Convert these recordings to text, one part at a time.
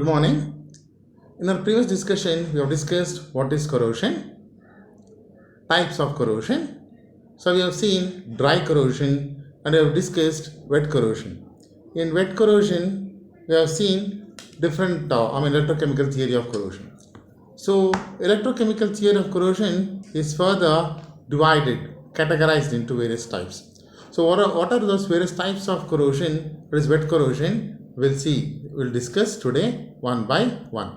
morning. In our previous discussion, we have discussed what is corrosion, types of corrosion. So we have seen dry corrosion and we have discussed wet corrosion. In wet corrosion, we have seen different electrochemical theory of corrosion. So electrochemical theory of corrosion is further divided, categorized into various types. So what are those various types of corrosion? What is wet corrosion? We'll discuss today one by one.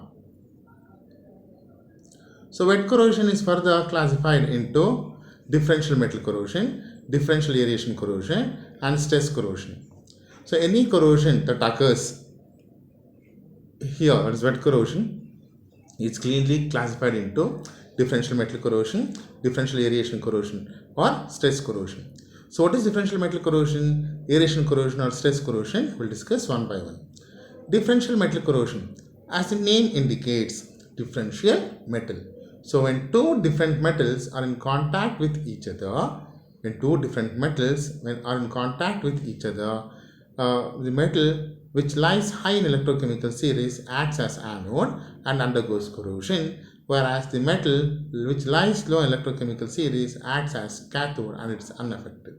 So wet corrosion is further classified into differential metal corrosion, differential aeration corrosion and stress corrosion. So any corrosion that occurs here as wet corrosion is cleanly classified into differential metal corrosion, differential aeration corrosion or stress corrosion. So what is differential metal corrosion, aeration corrosion or stress corrosion? We'll discuss one by one. Differential metal corrosion, as the name indicates, differential metal. So when two different metals are in contact with each other, the metal which lies high in electrochemical series acts as anode and undergoes corrosion, whereas the metal which lies low in electrochemical series acts as cathode and it is unaffected.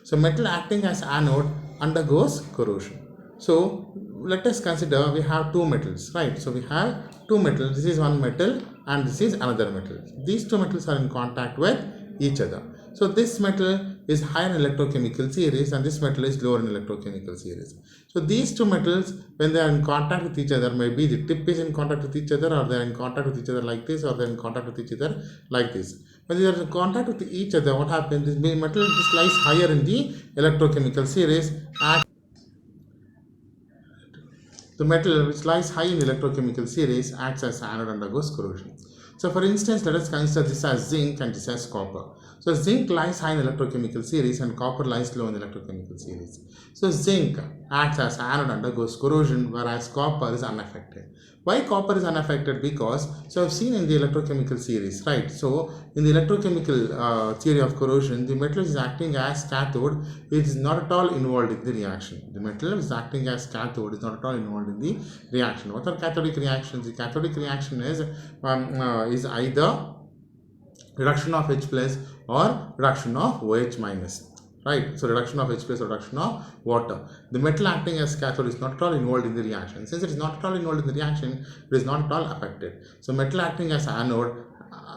So metal acting as anode undergoes corrosion. So let us consider we have two metals, right? So we have two metals. This is one metal and this is another metal. These two metals are in contact with each other. So this metal is higher in electrochemical series and this metal is lower in electrochemical series. So these two metals, when they are in contact with each other, maybe the tip is in contact with each other or they are in contact with each other like this or they are in contact with each other like this. When they are in contact with each other, what happens is the metal just lies higher in the electrochemical series. The metal which lies high in electrochemical series acts as anode and undergoes corrosion. So for instance, let us consider this as zinc and this as copper. So zinc lies high in electrochemical series and copper lies low in electrochemical series. So zinc acts as anode and undergoes corrosion, whereas copper is unaffected. Why copper is unaffected? Because, so I've seen in the electrochemical series, right? So in the electrochemical theory of corrosion, the metal is acting as cathode. It is not at all involved in the reaction. The metal is acting as cathode is not at all involved in the reaction. What are cathodic reactions? The cathodic reaction is either reduction of H plus or reduction of OH minus. Right, so reduction of H plus or reduction of water. The metal acting as cathode is not at all involved in the reaction. Since it is not at all involved in the reaction, it is not at all affected. So metal acting as anode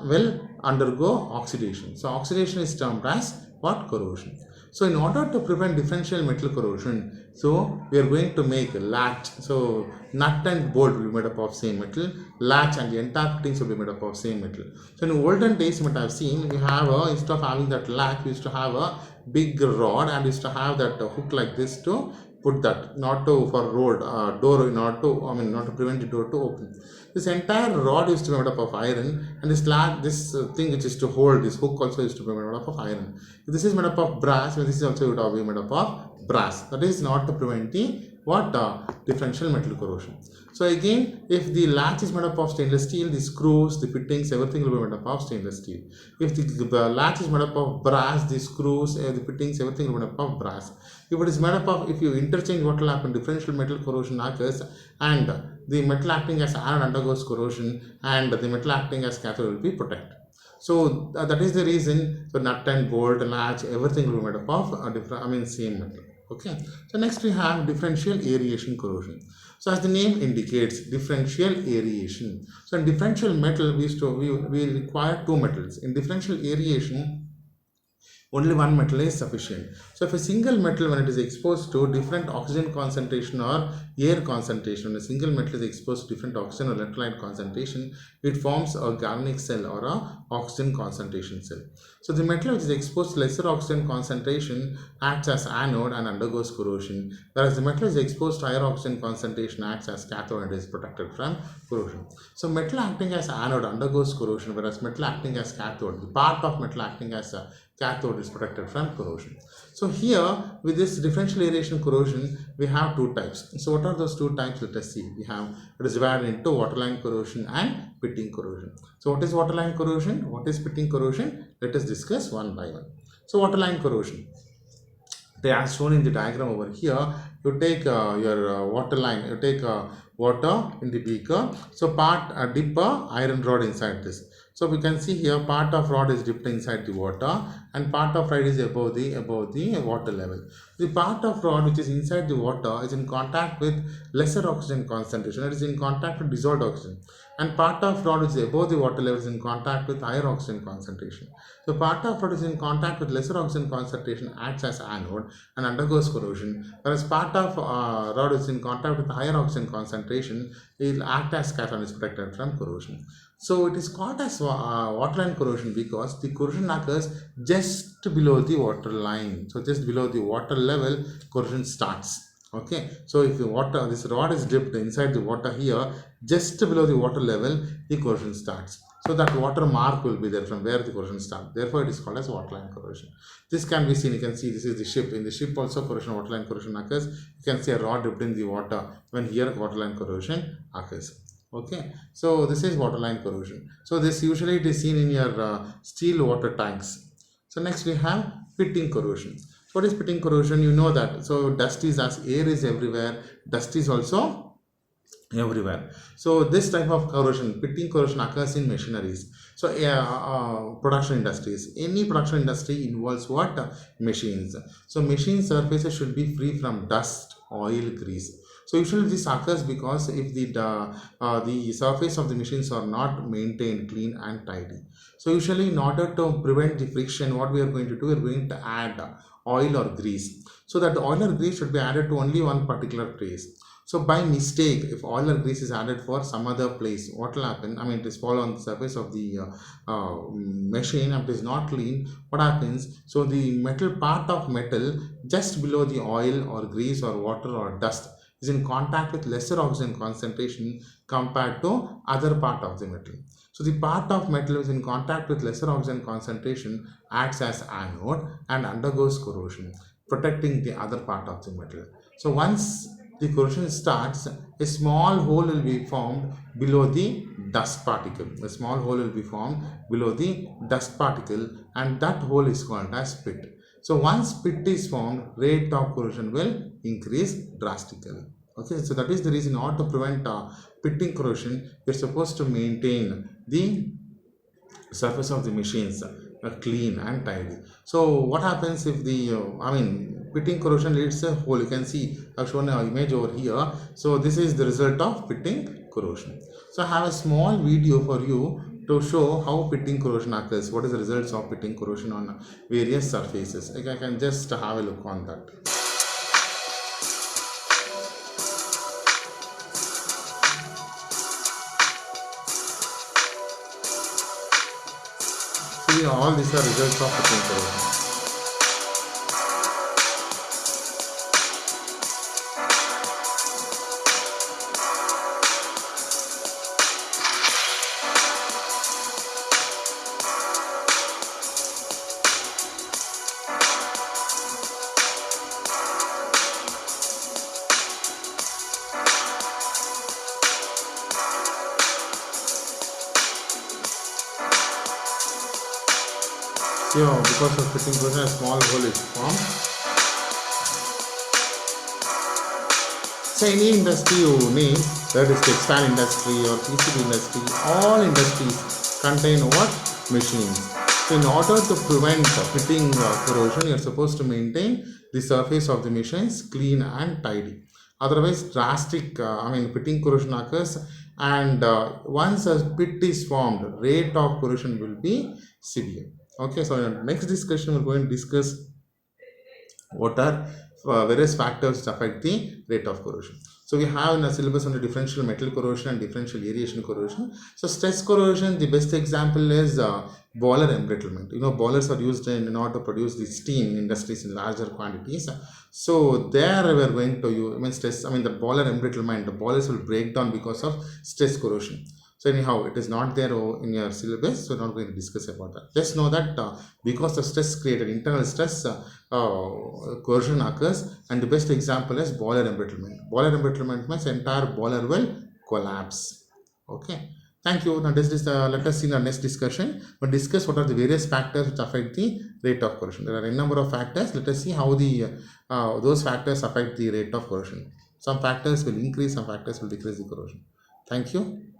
will undergo oxidation. So oxidation is termed as what? Corrosion. So in order to prevent differential metal corrosion, so we are going to make a latch. So nut and bolt will be made up of same metal. Latch and the entire fittings will be made up of same metal. So in olden days, what I have seen, we have instead of having that latch, we used to have a big rod and used to have that hook like this to put that, not to for road door, not to prevent the door to open. This entire rod used to be made up of iron, and this latch, this thing which is to hold this hook also used to be made up of iron. If this is made up of brass, this is also would have been made up of brass. That is not to prevent the differential metal corrosion. So again, if the latch is made up of stainless steel, the screws, the fittings, everything will be made up of stainless steel. If the latch is made up of brass, the screws, the fittings, everything will be made up of brass. If it is made up of, if you interchange, what will happen? Differential metal corrosion occurs and the metal acting as anode undergoes corrosion and the metal acting as cathode will be protected. So that is the reason. So nut and bolt, latch, everything will be made up of same metal. Okay. So next we have differential aeration corrosion. So as the name indicates, differential aeration. So in differential metal, we require two metals. In differential aeration, only one metal is sufficient. So if a single metal, when it is exposed to different oxygen concentration or air concentration, when a single metal is exposed to different oxygen or electrolyte concentration, it forms a galvanic cell or a oxygen concentration cell. So the metal which is exposed to lesser oxygen concentration acts as anode and undergoes corrosion, whereas the metal is exposed to higher oxygen concentration acts as cathode and is protected from corrosion. So metal acting as anode undergoes corrosion, whereas metal acting as cathode, the part of metal acting as a cathode is protected from corrosion. So here with this differential aeration corrosion, we have two types. So what are those two types? Let us see. We have, it is divided into waterline corrosion and pitting corrosion. So what is waterline corrosion? What is pitting corrosion? Let us discuss one by one. So waterline corrosion. As shown in the diagram over here, you take your water line, you take water in the beaker. So dip a iron rod inside this. So we can see here part of rod is dipped inside the water and part of rod is above the water level. The part of rod which is inside the water is in contact with lesser oxygen concentration. It is in contact with dissolved oxygen. And part of rod which is above the water level is in contact with higher oxygen concentration. So part of rod is in contact with lesser oxygen concentration acts as anode and undergoes corrosion, whereas part of rod is in contact with higher oxygen concentration, it will act as catalyst protected from corrosion. So it is called as waterline corrosion because the corrosion occurs just below the water line. So just below the water level, corrosion starts. Okay, so if this rod is dipped inside the water here, just below the water level, the corrosion starts. So that water mark will be there from where the corrosion starts. Therefore, it is called as waterline corrosion. This can be seen. You can see this is the ship. In the ship also corrosion, waterline corrosion occurs. You can see a rod dipped in the water when here waterline corrosion occurs. Okay, so this is waterline corrosion. So this usually it is seen in your steel water tanks. So next we have pitting corrosion. What is pitting corrosion? You know that. So dust is, as air is everywhere, dust is also everywhere. So this type of corrosion, pitting corrosion, occurs in machineries. So production industries, any production industry involves what? Machines. So machine surfaces should be free from dust, oil, grease. So usually this occurs because if the surface of the machines are not maintained clean and tidy. So usually in order to prevent the friction, what we are going to do, we are going to add oil or grease. So that the oil or grease should be added to only one particular place. So by mistake, if oil or grease is added for some other place, what will happen? I mean, it is fall on the surface of the machine and it is not clean. What happens? So the metal, part of metal just below the oil or grease or water or dust is in contact with lesser oxygen concentration compared to other part of the metal. So the part of metal is in contact with lesser oxygen concentration acts as anode and undergoes corrosion, protecting the other part of the metal. So once the corrosion starts, a small hole will be formed below the dust particle. A small hole will be formed below the dust particle and that hole is called as pit. So once pit is formed, rate of corrosion will increase drastically. Okay, so that is the reason, in order to prevent pitting corrosion, we are supposed to maintain the surface of the machines clean and tidy. So what happens if the pitting corrosion leads a hole? You can see I've shown an image over here. So this is the result of pitting corrosion. So I have a small video for you to show how pitting corrosion occurs. What is the results of pitting corrosion on various surfaces? I can just have a look on that. See, all these are results of pitting corrosion. So because of pitting corrosion, a small hole is formed. So any industry you name, that is textile industry or PCB industry, all industries contain what? Machines. So in order to prevent pitting corrosion, you are supposed to maintain the surface of the machines clean and tidy. Otherwise, drastic pitting corrosion occurs, and once a pit is formed, rate of corrosion will be severe. Okay, so in the next discussion, we're going to discuss what are various factors that affect the rate of corrosion. So we have in a syllabus on the differential metal corrosion and differential aeration corrosion. So stress corrosion, the best example is boiler embrittlement. You know, boilers are used in order to produce the steam in industries in larger quantities. So there we are going to use the boiler embrittlement. The boilers will break down because of stress corrosion. So anyhow, it is not there in your syllabus, so we're not going to discuss about that. Just know that because the stress created, internal stress, corrosion occurs, and the best example is boiler embrittlement. Boiler embrittlement means entire boiler will collapse. Okay. Thank you. Now let us see in our next discussion. We'll discuss what are the various factors which affect the rate of corrosion. There are a number of factors. Let us see how those factors affect the rate of corrosion. Some factors will increase, some factors will decrease the corrosion. Thank you.